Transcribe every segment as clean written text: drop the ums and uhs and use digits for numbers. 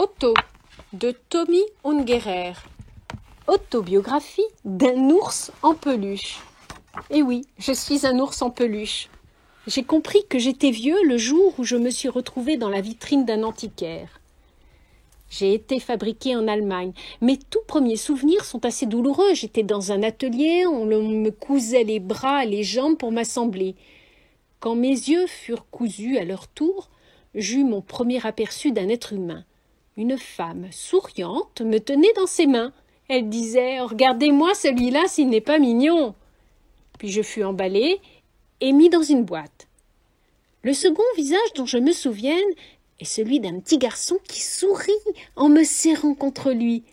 Otto de Tommy Ungerer. Autobiographie d'un ours en peluche. Eh oui, je suis un ours en peluche. J'ai compris que j'étais vieux le jour où je me suis retrouvé dans la vitrine d'un antiquaire. J'ai été fabriqué en Allemagne. Mes tout premiers souvenirs sont assez douloureux. J'étais dans un atelier, on me cousait les bras et les jambes pour m'assembler. Quand mes yeux furent cousus à leur tour, j'eus mon premier aperçu d'un être humain. Une femme souriante me tenait dans ses mains. Elle disait « Regardez-moi celui-là s'il n'est pas mignon !» Puis je fus emballé et mis dans une boîte. Le second visage dont je me souvienne est celui d'un petit garçon qui sourit en me serrant contre lui.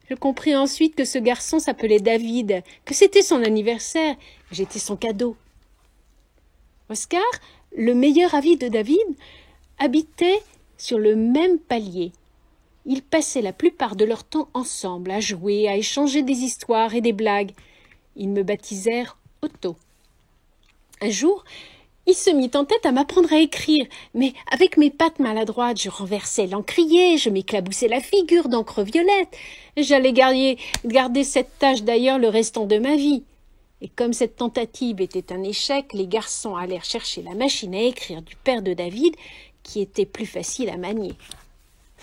Je compris ensuite que ce garçon s'appelait David, que c'était son anniversaire, j'étais son cadeau. Oscar, le meilleur ami de David, habitait sur le même palier. Ils passaient la plupart de leur temps ensemble, à jouer, à échanger des histoires et des blagues. Ils me baptisèrent Otto. Un jour, il se mit en tête à m'apprendre à écrire, mais avec mes pattes maladroites, je renversais l'encrier, je m'éclaboussais la figure d'encre violette. J'allais garder cette tâche d'ailleurs le restant de ma vie. Et comme cette tentative était un échec, les garçons allèrent chercher la machine à écrire du père de David, qui était plus facile à manier.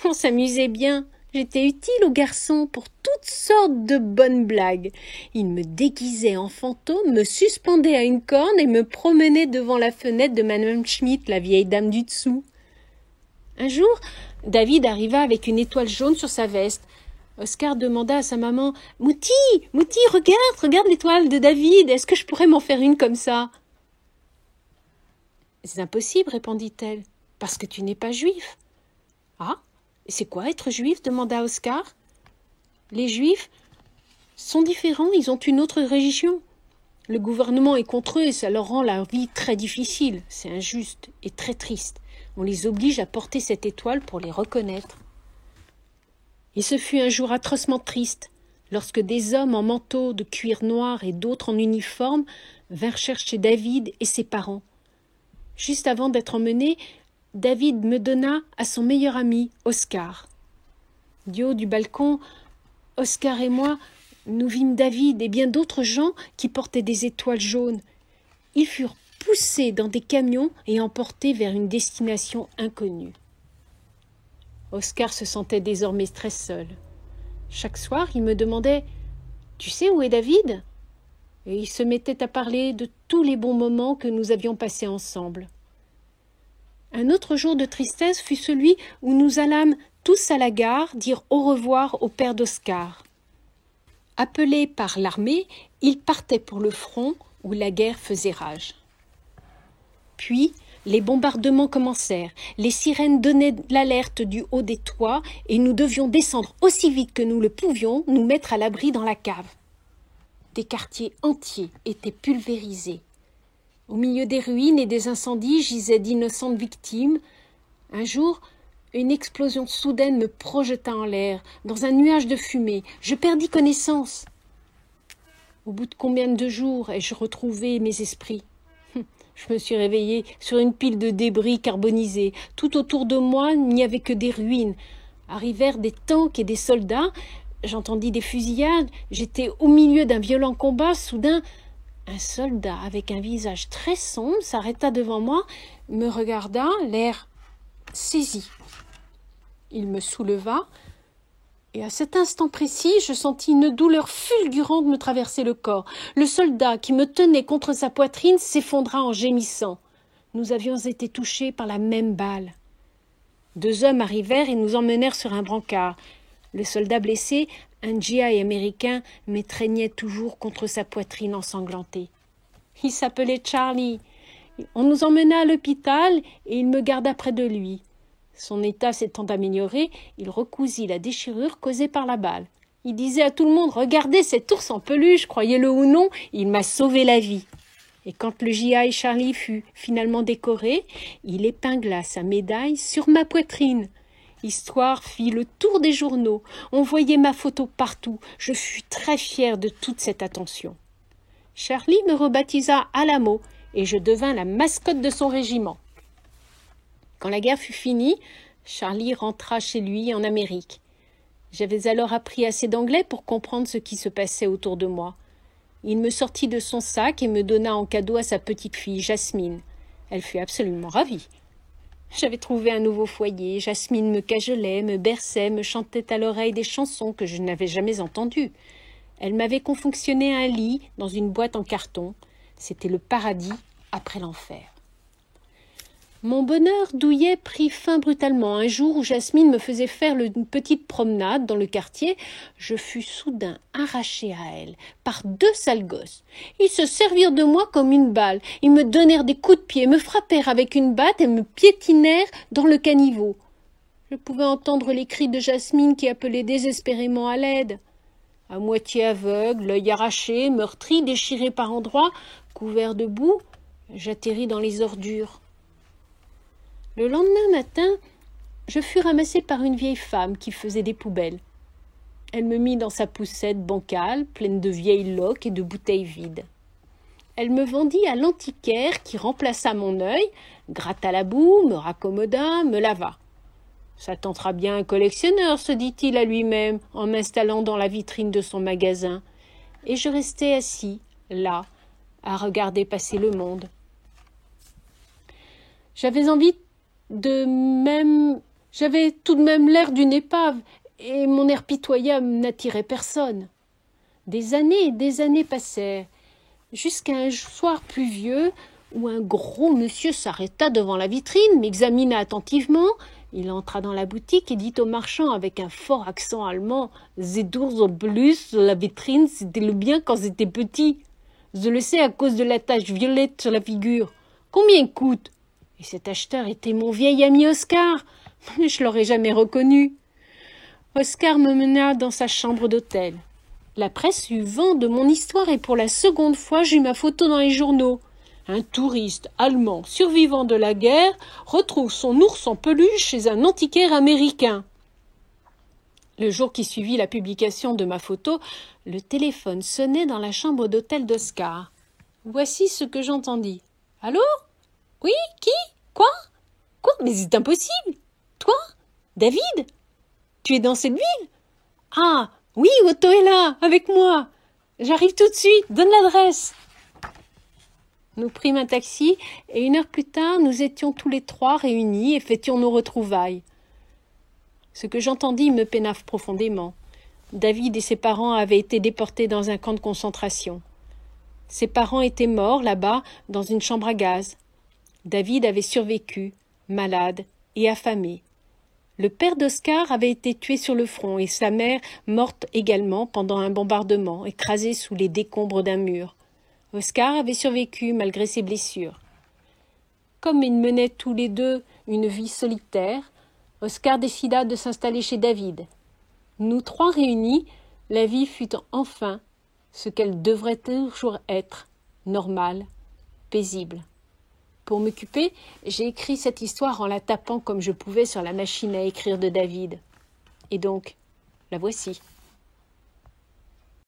On s'amusait bien. J'étais utile aux garçons pour toutes sortes de bonnes blagues. Ils me déguisaient en fantôme, me suspendaient à une corne et me promenaient devant la fenêtre de Madame Schmidt, la vieille dame du dessous. Un jour, David arriva avec une étoile jaune sur sa veste. Oscar demanda à sa maman « Mouti, regarde l'étoile de David, est-ce que je pourrais m'en faire une comme ça ?» « C'est impossible, répondit-elle, parce que tu n'es pas juif. »« Ah, c'est quoi être juif ?» demanda Oscar. « Les juifs sont différents, ils ont une autre religion. Le gouvernement est contre eux et ça leur rend la vie très difficile. C'est injuste et très triste. On les oblige à porter cette étoile pour les reconnaître. » Et ce fut un jour atrocement triste, lorsque des hommes en manteau de cuir noir et d'autres en uniforme vinrent chercher David et ses parents. Juste avant d'être emmenés, David me donna à son meilleur ami, Oscar. Du haut du balcon, Oscar et moi, nous vîmes David et bien d'autres gens qui portaient des étoiles jaunes. Ils furent poussés dans des camions et emportés vers une destination inconnue. Oscar se sentait désormais très seul. Chaque soir, il me demandait « Tu sais où est David ?» Et il se mettait à parler de tous les bons moments que nous avions passés ensemble. Un autre jour de tristesse fut celui où nous allâmes tous à la gare dire au revoir au père d'Oscar. Appelé par l'armée, il partait pour le front où la guerre faisait rage. Puis, les bombardements commencèrent, les sirènes donnaient l'alerte du haut des toits et nous devions descendre aussi vite que nous le pouvions, nous mettre à l'abri dans la cave. Des quartiers entiers étaient pulvérisés. Au milieu des ruines et des incendies gisaient d'innocentes victimes. Un jour, une explosion soudaine me projeta en l'air, dans un nuage de fumée. Je perdis connaissance. Au bout de combien de jours ai-je retrouvé mes esprits ? Je me suis réveillée sur une pile de débris carbonisés. Tout autour de moi, il n'y avait que des ruines. Arrivèrent des tanks et des soldats. J'entendis des fusillades. J'étais au milieu d'un violent combat. Soudain, un soldat avec un visage très sombre s'arrêta devant moi, me regarda, l'air saisi. Il me souleva, et à cet instant précis, je sentis une douleur fulgurante me traverser le corps. Le soldat qui me tenait contre sa poitrine s'effondra en gémissant. Nous avions été touchés par la même balle. 2 hommes arrivèrent et nous emmenèrent sur un brancard. Le soldat blessé, un GI américain, m'étreignait toujours contre sa poitrine ensanglantée. Il s'appelait Charlie. On nous emmena à l'hôpital et il me garda près de lui. Son état s'étant amélioré, il recousit la déchirure causée par la balle. Il disait à tout le monde « Regardez cet ours en peluche, croyez-le ou non, il m'a sauvé la vie !» Et quand le GI Charlie fut finalement décoré, il épingla sa médaille sur ma poitrine. L'histoire fit le tour des journaux. On voyait ma photo partout. Je fus très fière de toute cette attention. Charlie me rebaptisa Alamo et je devins la mascotte de son régiment. Quand la guerre fut finie, Charlie rentra chez lui en Amérique. J'avais alors appris assez d'anglais pour comprendre ce qui se passait autour de moi. Il me sortit de son sac et me donna en cadeau à sa petite fille, Jasmine. Elle fut absolument ravie. J'avais trouvé un nouveau foyer. Jasmine me cajolait, me berçait, me chantait à l'oreille des chansons que je n'avais jamais entendues. Elle m'avait confectionné un lit dans une boîte en carton. C'était le paradis après l'enfer. Mon bonheur douillet prit fin brutalement. Un jour où Jasmine me faisait faire une petite promenade dans le quartier, je fus soudain arraché à elle par deux sales gosses. Ils se servirent de moi comme une balle. Ils me donnèrent des coups de pied, me frappèrent avec une batte et me piétinèrent dans le caniveau. Je pouvais entendre les cris de Jasmine qui appelait désespérément à l'aide. À moitié aveugle, l'œil arraché, meurtri, déchiré par endroits, couvert de boue, j'atterris dans les ordures. Le lendemain matin, je fus ramassé par une vieille femme qui faisait des poubelles. Elle me mit dans sa poussette bancale, pleine de vieilles loques et de bouteilles vides. Elle me vendit à l'antiquaire qui remplaça mon œil, gratta la boue, me raccommoda, me lava. Ça tentera bien un collectionneur, se dit-il à lui-même, en m'installant dans la vitrine de son magasin. Et je restai assis, là, à regarder passer le monde. J'avais tout de même l'air d'une épave, et mon air pitoyable n'attirait personne. Des années et des années passèrent, jusqu'à un soir pluvieux, où un gros monsieur s'arrêta devant la vitrine, m'examina attentivement. Il entra dans la boutique et dit au marchand avec un fort accent allemand « Z'dours au plus, la vitrine, c'était le bien quand c'était petit. Je le sais à cause de la tache violette sur la figure. Combien coûte ?» Et cet acheteur était mon vieil ami Oscar. Je l'aurais jamais reconnu. Oscar me mena dans sa chambre d'hôtel. La presse eut vent de mon histoire et pour la seconde fois j'eus ma photo dans les journaux. Un touriste allemand survivant de la guerre retrouve son ours en peluche chez un antiquaire américain. Le jour qui suivit la publication de ma photo, le téléphone sonnait dans la chambre d'hôtel d'Oscar. Voici ce que j'entendis. « Allô ? Oui, qui ? Quoi ? Quoi ? Mais c'est impossible ! Toi ? David ? Tu es dans cette ville ? Ah, oui, Otto est là, avec moi. J'arrive tout de suite, donne l'adresse. » Nous prîmes un taxi et 1 heure plus tard, nous étions tous les 3 réunis et fêtions nos retrouvailles. Ce que j'entendis me peina profondément. David et ses parents avaient été déportés dans un camp de concentration. Ses parents étaient morts là-bas dans une chambre à gaz. David avait survécu, malade et affamé. Le père d'Oscar avait été tué sur le front et sa mère morte également pendant un bombardement, écrasée sous les décombres d'un mur. Oscar avait survécu malgré ses blessures. Comme ils menaient tous les deux une vie solitaire, Oscar décida de s'installer chez David. Nous 3 réunis, la vie fut enfin ce qu'elle devrait toujours être, normale, paisible. Pour m'occuper, j'ai écrit cette histoire en la tapant comme je pouvais sur la machine à écrire de David. Et donc, la voici.